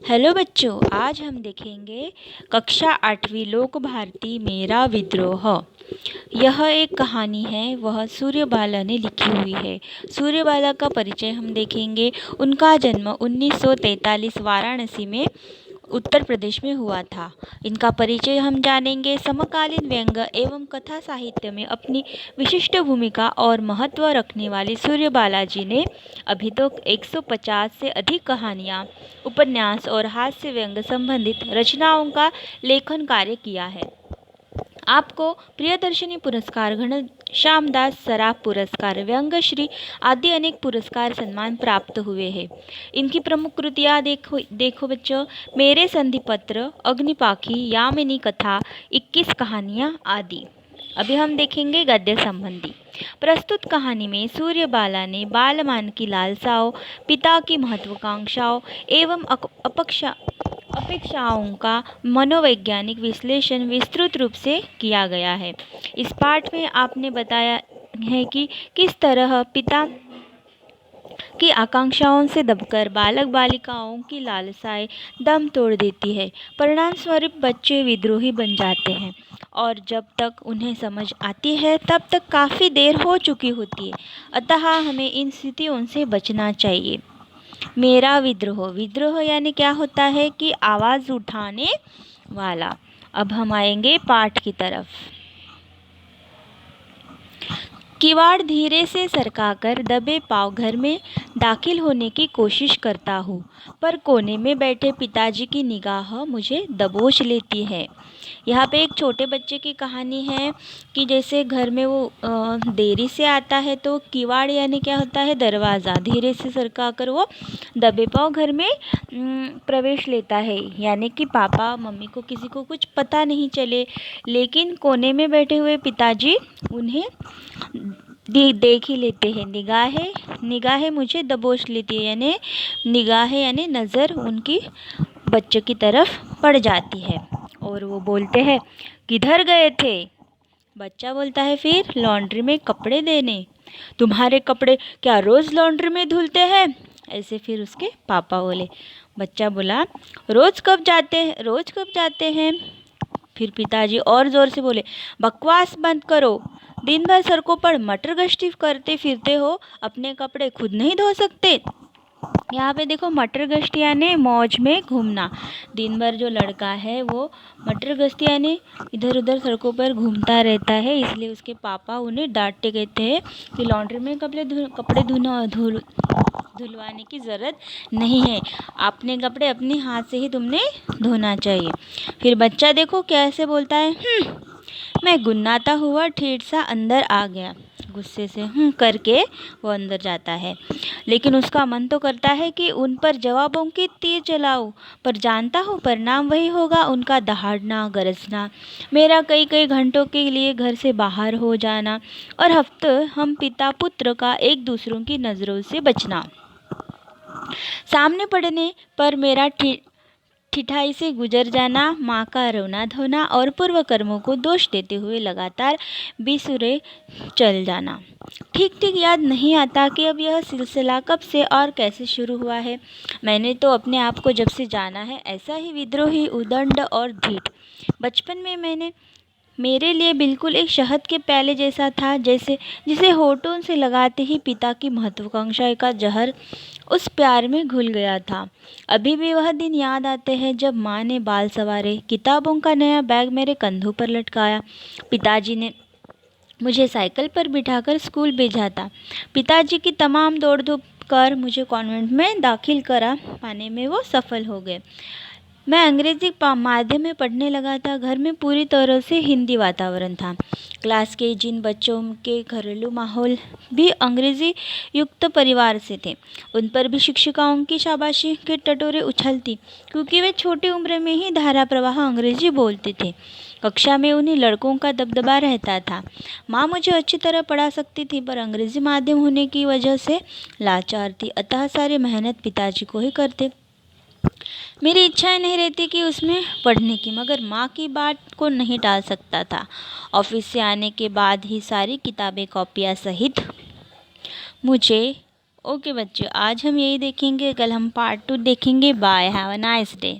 Hello बच्चों, आज हम देखेंगे कक्षा 8वीं लोक भारती मेरा विद्रोह। यह एक कहानी है, वह सूर्यबाला ने लिखी हुई है। सूर्यबाला का परिचय हम देखेंगे। उनका जन्म 1943 वाराणसी में उत्तर प्रदेश में हुआ था। इनका परिचय हम जानेंगे। समकालीन व्यंग एवं कथा साहित्य में अपनी विशिष्ट भूमिका और महत्व रखने वाले सूर्यबाला जी ने अभी तक 150 से अधिक कहानियाँ, उपन्यास और हास्य व्यंग संबंधित रचनाओं का लेखन कार्य किया है। आपको प्रियदर्शनी पुरस्कार, घनश्यामदास सराफ पुरस्कार, व्यंगश्री आदि अनेक पुरस्कार सम्मान प्राप्त हुए हैं। इनकी प्रमुख कृतियाँ देखो बच्चों, मेरे संधिपत्र, अग्निपाखी, यामिनी कथा, 21 कहानियाँ आदि। अभी हम देखेंगे गद्य संबंधी। प्रस्तुत कहानी में सूर्यबाला ने बालमान की लालसाओं, पिता की महत्वाकांक्षाओं एवं अपेक्षाओं का मनोवैज्ञानिक विश्लेषण विस्तृत रूप से किया गया है। इस पाठ में आपने बताया है कि किस तरह पिता की आकांक्षाओं से दबकर बालक बालिकाओं की लालसाएं दम तोड़ देती है। परिणाम स्वरूप बच्चे विद्रोही बन जाते हैं और जब तक उन्हें समझ आती है तब तक काफ़ी देर हो चुकी होती है। अतः हमें इन स्थितियों से बचना चाहिए। मेरा विद्रोह, विद्रोह यानी क्या होता है कि आवाज़ उठाने वाला। अब हम आएंगे पाठ की तरफ। किवाड़ धीरे से सरकाकर दबे पांव घर में दाखिल होने की कोशिश करता हूँ, पर कोने में बैठे पिताजी की निगाह मुझे दबोच लेती है। यहाँ पे एक छोटे बच्चे की कहानी है कि जैसे घर में वो देरी से आता है तो किवाड़ यानी क्या होता है, दरवाज़ा धीरे से सरकाकर वो दबे पांव घर में प्रवेश लेता है, यानी कि पापा मम्मी को किसी को कुछ पता नहीं चले। लेकिन कोने में बैठे हुए पिताजी उन्हें देख ही लेते हैं। निगाहें मुझे दबोच लेती है, यानी निगाहें यानी नज़र उनकी बच्चों की तरफ पड़ जाती है और वो बोलते हैं, किधर गए थे? बच्चा बोलता है, फिर लॉन्ड्री में कपड़े देने। तुम्हारे कपड़े क्या रोज़ लॉन्ड्री में धुलते हैं? ऐसे फिर उसके पापा बोले। बच्चा बोला, रोज़ कब जाते हैं? फिर पिताजी और ज़ोर से बोले, बकवास बंद करो। दिन भर सड़कों पर मटर गश्ती करते फिरते हो, अपने कपड़े खुद नहीं धो सकते? यहाँ पे देखो, मटर गश्ती यानी मौज में घूमना। दिन भर जो लड़का है वो मटर गश्ती यानी इधर उधर सड़कों पर घूमता रहता है, इसलिए उसके पापा उन्हें डांटते कहते हैं कि लॉन्ड्री में कपड़े धुलवाने की ज़रूरत नहीं है, अपने कपड़े अपने हाथ से ही तुमने धोना चाहिए। फिर बच्चा देखो कैसे बोलता है, मैं गुन्नाता हुआ ठेठ सा अंदर आ गया। गुस्से से करके वो अंदर जाता है, लेकिन उसका मन तो करता है कि उन पर जवाबों की तीर चलाऊं, पर जानता हूँ परिणाम वही होगा, उनका दहाड़ना गरजना, मेरा कई कई घंटों के लिए घर से बाहर हो जाना और हफ्ते हम पिता पुत्र का एक दूसरों की नज़रों से बचना। सामने पड़ने पर मेरा ठिठाई से गुजर जाना, माँ का रोना धोना और पूर्व कर्मों को दोष देते हुए लगातार बेसुरे चल जाना। ठीक याद नहीं आता कि अब यह सिलसिला कब से और कैसे शुरू हुआ है। मैंने तो अपने आप को जब से जाना है ऐसा ही विद्रोही, उदंड और ढीठ। बचपन में मेरे लिए बिल्कुल एक शहद के प्याले जैसा था, जिसे होठों से लगाते ही पिता की महत्वाकांक्षा का जहर उस प्यार में घुल गया था। अभी भी वह दिन याद आते हैं जब माँ ने बाल संवारे, किताबों का नया बैग मेरे कंधों पर लटकाया, पिताजी ने मुझे साइकिल पर बिठाकर स्कूल भेजा था। पिताजी की तमाम दौड़ धूप कर मुझे कॉन्वेंट में दाखिल करा पाने में वो सफल हो गए। मैं अंग्रेजी माध्यम में पढ़ने लगा था। घर में पूरी तरह से हिंदी वातावरण था। क्लास के जिन बच्चों के घरेलू माहौल भी अंग्रेजी युक्त परिवार से थे, उन पर भी शिक्षिकाओं की शाबाशी के टटोरे उछलती, क्योंकि वे छोटी उम्र में ही धारा प्रवाह अंग्रेजी बोलते थे। कक्षा में उन्हीं लड़कों का दबदबा रहता था। माँ मुझे अच्छी तरह पढ़ा सकती थी, पर अंग्रेजी माध्यम होने की वजह से लाचार थी, अतः सारी मेहनत पिताजी को ही करते। मेरी इच्छाएं नहीं रहती कि उसमें पढ़ने की, मगर माँ की बात को नहीं टाल सकता था। ऑफिस से आने के बाद ही सारी किताबें कॉपियाँ सहित मुझे ओके बच्चों, आज हम यही देखेंगे, कल हम पार्ट 2 देखेंगे। Bye, have a nice day.